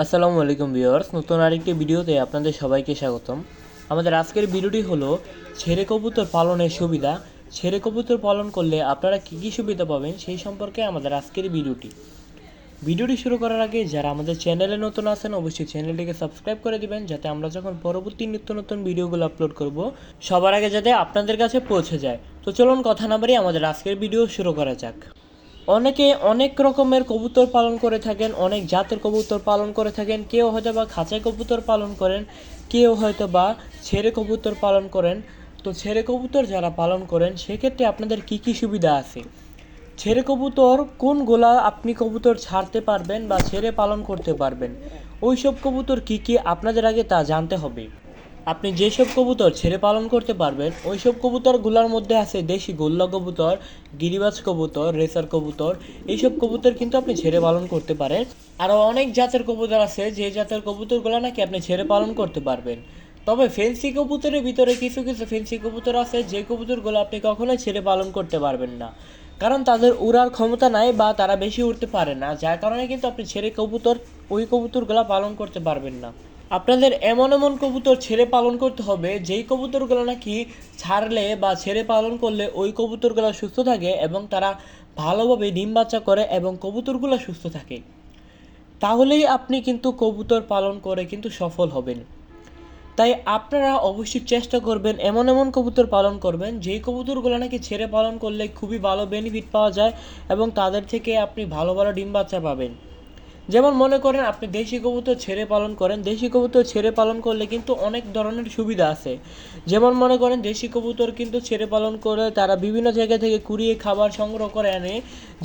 আসসালামু আলাইকুম ভিউয়ার্স, নতুন আরেকটি ভিডিওতে আপনাদের সবাইকে স্বাগতম। আমাদের আজকের ভিডিওটি হলো ছেড়ে কবুতর পালনের সুবিধা। ছেড়ে কবুতর পালন করলে আপনারা কী কী সুবিধা পাবেন সেই সম্পর্কে আমাদের আজকের ভিডিওটি শুরু করার আগে যারা আমাদের চ্যানেলে নতুন আছেন অবশ্যই চ্যানেলটিকে সাবস্ক্রাইব করে দিবেন, যাতে আমরা যখন পরবর্তী নিত্য নতুন ভিডিওগুলো আপলোড করব সবার আগে যাতে আপনাদের কাছে পৌঁছে যায়। তো চলুন কথা না বাড়িয়ে আমাদের আজকের ভিডিও শুরু করা যাক। অনেকে অনেক রকমের কবুতর পালন করে থাকেন, অনেক জাতের কবুতর পালন করে থাকেন। কেউ হয়তো বা খাঁচায় কবুতর পালন করেন, কেউ হয়তো বা ছেড়ে কবুতর পালন করেন। তো ছেড়ে কবুতর যারা পালন করেন সেক্ষেত্রে আপনাদের কি কি সুবিধা আছে, ছেড়ে কবুতর কোনগুলা আপনি কবুতর ছাড়তে পারবেন বা ছেড়ে পালন করতে পারবেন, ওই সব কবুতর কি কি আপনাদের আগে তা জানতে হবে। আপনি যেসব কবুতর ছেড়ে পালন করতে পারবেন ওই সব কবুতরগুলোর মধ্যে আছে দেশি গোল্লা কবুতর, গিরিবাজ কবুতর, রেসার কবুতর। এইসব কবুতর কিন্তু আপনি ছেড়ে পালন করতে পারেন। আরও অনেক জাতের কবুতর আছে যে জাতের কবুতরগুলো নাকি আপনি ছেড়ে পালন করতে পারবেন। তবে ফেন্সি কবুতরের ভিতরে কিছু কিছু ফেন্সি কবুতর আছে যে কবুতরগুলো আপনি কখনোই ছেড়ে পালন করতে পারবেন না, কারণ তাদের উড়ার ক্ষমতা নাই বা তারা বেশি উড়তে পারে না, যার কারণে কিন্তু আপনি ছেড়ে কবুতর ওই কবুতরগুলো পালন করতে পারবেন না। আপনাদের এমন এমন কবুতর ছেড়ে পালন করতে হবে যেই কবুতরগুলো নাকি ছাড়লে বা ছেড়ে পালন করলে ওই কবুতরগুলো সুস্থ থাকে এবং তারা ভালোভাবে ডিম বাচ্চা করে এবং কবুতরগুলো সুস্থ থাকে। তাহলেই আপনি কিন্তু কবুতর পালন করে কিন্তু সফল হবেন। তাই আপনারা অবশ্যই চেষ্টা করবেন এমন এমন কবুতর পালন করবেন যেই কবুতরগুলো নাকি ছেড়ে পালন করলে খুবই ভালো বেনিফিট পাওয়া যায় এবং তাদের থেকে আপনি ভালো ভালো ডিম বাচ্চা পাবেন। যেমন মনে করেন আপনি দেশি কবুতর ছেড়ে পালন করেন, দেশি কবুতর ছেড়ে পালন করলে কিন্তু অনেক ধরনের সুবিধা আছে। যেমন মনে করেন দেশি কবুতর কিন্তু ছেড়ে পালন করে তারা বিভিন্ন জায়গা থেকে কুড়িয়ে খাবার সংগ্রহ করে আনে,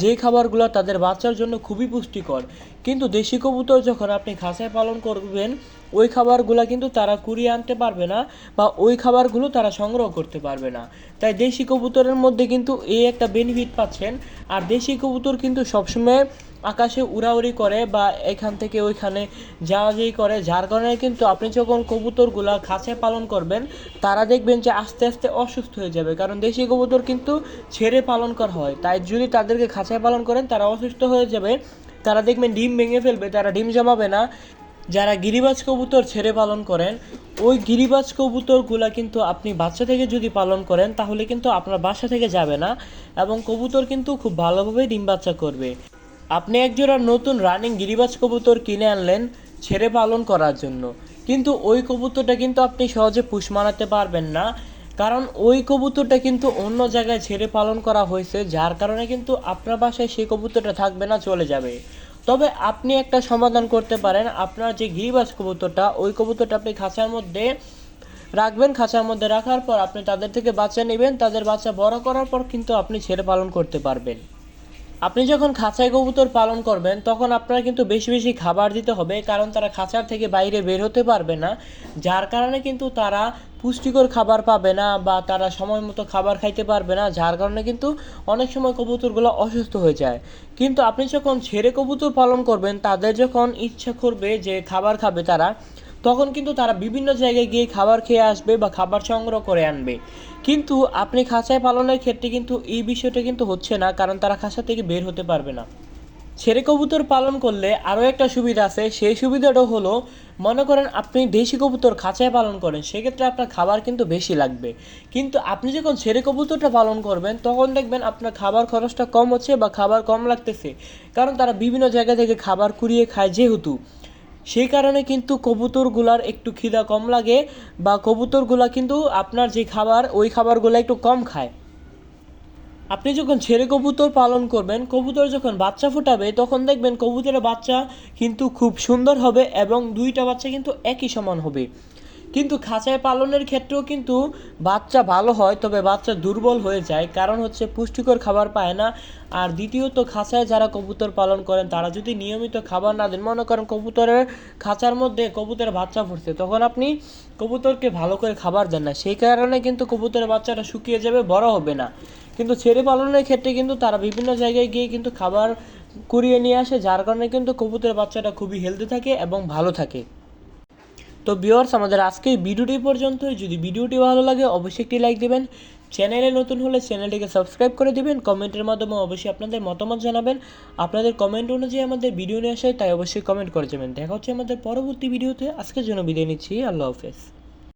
যেই খাবারগুলো তাদের বাচ্চার জন্য খুবই পুষ্টিকর। কিন্তু দেশি কবুতর যখন আপনি খাঁচায় পালন করবেন ওই খাবারগুলো কিন্তু তারা কুড়িয়ে আনতে পারবে না বা ওই খাবারগুলো তারা সংগ্রহ করতে পারবে না। তাই দেশি কবুতরের মধ্যে কিন্তু এই একটা বেনিফিট পাচ্ছেন। আর দেশি কবুতর কিন্তু সবসময় আকাশে উড়াউড়ি করে বা এখান থেকে ওইখানে যাওয়াযাই করে, যার কারণে কিন্তু আপনি যখন কবুতরগুলা খাঁচায় পালন করবেন তারা দেখবেন যে আস্তে আস্তে অসুস্থ হয়ে যাবে, কারণ দেশি কবুতর কিন্তু ছেড়ে পালন করা হয়। তাই যদি তাদেরকে খাঁচায় পালন করেন তারা অসুস্থ হয়ে যাবে, তারা দেখবেন ডিম ভেঙে ফেলবে, তারা ডিম জমাবে না। যারা গিরিবাজ কবুতর ছেড়ে পালন করেন ওই গিরিবাজ কবুতরগুলা কিন্তু আপনি বাচ্চা থেকে যদি পালন করেন তাহলে কিন্তু আপনার বাসা থেকে যাবে না এবং কবুতর কিন্তু খুব ভালোভাবে ডিম বাচ্চা করবে। আপনি একজোড়া নতুন রানিং গিরিবাজ কবুতর কিনে আনলেন ছেড়ে পালন করার জন্য, কিন্তু ওই কবুতরটা কিন্তু আপনি সহজে পুষ মানাতে পারবেন না, কারণ ওই কবুতরটা কিন্তু অন্য জায়গায় ছেড়ে পালন করা হয়েছে, যার কারণে কিন্তু আপনার বাসায় সেই কবুতরটা থাকবে না, চলে যাবে। তবে আপনি একটা সমাধান করতে পারেন, আপনার যে গিরিবাজ কবুতরটা ওই কবুতরটা আপনি খাঁচার মধ্যে রাখবেন, খাঁচার মধ্যে রাখার পর আপনি তাদের থেকে বাচ্চা নেবেন, তাদের বাচ্চা বড় করার পর কিন্তু আপনি ছেড়ে পালন করতে পারবেন। আপনি যখন খাঁচায় কবুতর পালন করবেন তখন আপনার কিন্তু বেশি বেশি খাবার দিতে হবে, কারণ তারা খাঁচার থেকে বাইরে বের হতে পারবে না, যার কারণে কিন্তু তারা পুষ্টিকর খাবার পাবে না বা তারা সময় মতো খাবার খাইতে পারবে না, যার কারণে কিন্তু অনেক সময় কবুতরগুলো অসুস্থ হয়ে যায়। কিন্তু আপনি যখন ছেড়ে কবুতর পালন করবেন তাদের যখন ইচ্ছা করবে যে খাবার খাবে তারা, তখন কিন্তু তারা বিভিন্ন জায়গায় গিয়ে খাবার খেয়ে আসবে বা খাবার সংগ্রহ করে আনবে। কিন্তু আপনি খাঁচায় পালনের ক্ষেত্রে কিন্তু এই বিষয়টা কিন্তু হচ্ছে না, কারণ তারা খাঁচা থেকে বের হতে পারবে না। ছেড়ে কবুতর পালন করলে আরও একটা সুবিধা আছে, সেই সুবিধাটা হলো মনে করেন আপনি দেশি কবুতর খাঁচায় পালন করেন সেক্ষেত্রে আপনার খাবার কিন্তু বেশি লাগবে, কিন্তু আপনি যখন ছেড়ে কবুতরটা পালন করবেন তখন দেখবেন আপনার খাবার খরচটা কম হচ্ছে বা খাবার কম লাগতেছে, কারণ তারা বিভিন্ন জায়গা থেকে খাবার কুড়িয়ে খায় যেহেতু, সেই কারণে কিন্তু কবুতরগুলার একটু খিদা কম লাগে বা কবুতরগুলা কিন্তু আপনার যে খাবার ওই খাবারগুলো একটু কম খায়। আপনি যখন ছেড়ে কবুতর পালন করবেন, কবুতর যখন বাচ্চা ফোটাবে তখন দেখবেন কবুতরের বাচ্চা কিন্তু খুব সুন্দর হবে এবং দুইটা বাচ্চা কিন্তু একই সমান হবে। কিন্তু খাঁচায় পালনের ক্ষেত্রেও কিন্তু বাচ্চা ভালো হয়, তবে বাচ্চা দুর্বল হয়ে যায়, কারণ হচ্ছে পুষ্টিকর খাবার পায় না। আর দ্বিতীয়ত খাঁচায় যারা কবুতর পালন করেন তারা যদি নিয়মিত খাবার না দেন, মনে করেন কবুতরের খাঁচার মধ্যে কবুতরের বাচ্চা ফুটছে, তখন আপনি কবুতরকে ভালো করে খাবার দেন না, সেই কারণে কিন্তু কবুতরের বাচ্চাটা শুকিয়ে যাবে, বড় হবে না। কিন্তু ছেড়ে পালনের ক্ষেত্রে কিন্তু তারা বিভিন্ন জায়গায় গিয়ে কিন্তু খাবার কুড়িয়ে নিয়ে আসে, যার কারণে কিন্তু কবুতরের বাচ্চাটা খুবই হেলদি থাকে এবং ভালো থাকে। তো ভিউয়ার্স, আমাদের আজকে এই ভিডিওটি পর্যন্তই। যদি ভিডিওটি ভালো লাগে অবশ্যই একটি লাইক দেবেন, চ্যানেলে নতুন হলে চ্যানেলটিকে সাবস্ক্রাইব করে দিবেন, কমেন্টের মাধ্যমে অবশ্যই আপনাদের মতামত জানাবেন। আপনাদের কমেন্ট অনুযায়ী আমাদের ভিডিও নিয়ে আসে, তাই অবশ্যই কমেন্ট করে যাবেন। দেখা হচ্ছে আমাদের পরবর্তী ভিডিওতে। আজকের জন্য বিদায় নিচ্ছি। আল্লাহ হাফেজ।